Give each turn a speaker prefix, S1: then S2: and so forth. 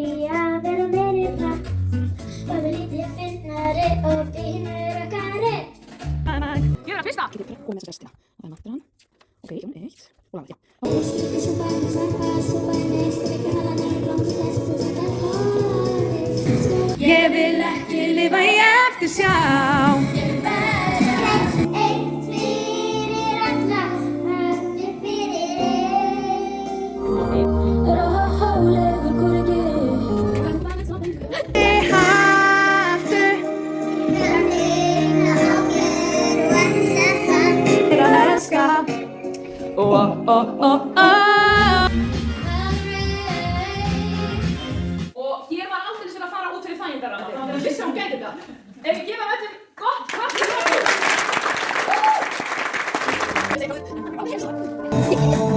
S1: í að vera meiri part. Bara lítið fyndnari og pínu rökkari.
S2: Ég er að fyrsta! Getur komið með þessa restina. Og það er náttúran. Ok, Jón, 1 og laga, já. Ég vil ekki lifa í eftirsjá.
S1: Ég verð eitt fyrir alla, allir fyrir einn. Rólegur kúriki.
S2: Ég hættu
S1: Þegar þína ákveður og ekki sleppa.
S2: að elska. Og hér var aldrei að fara út fyrir þægindarandi. Það var að vissi að hún gæti þetta. Ef við gefa öllum gott klapp fyrir okkur.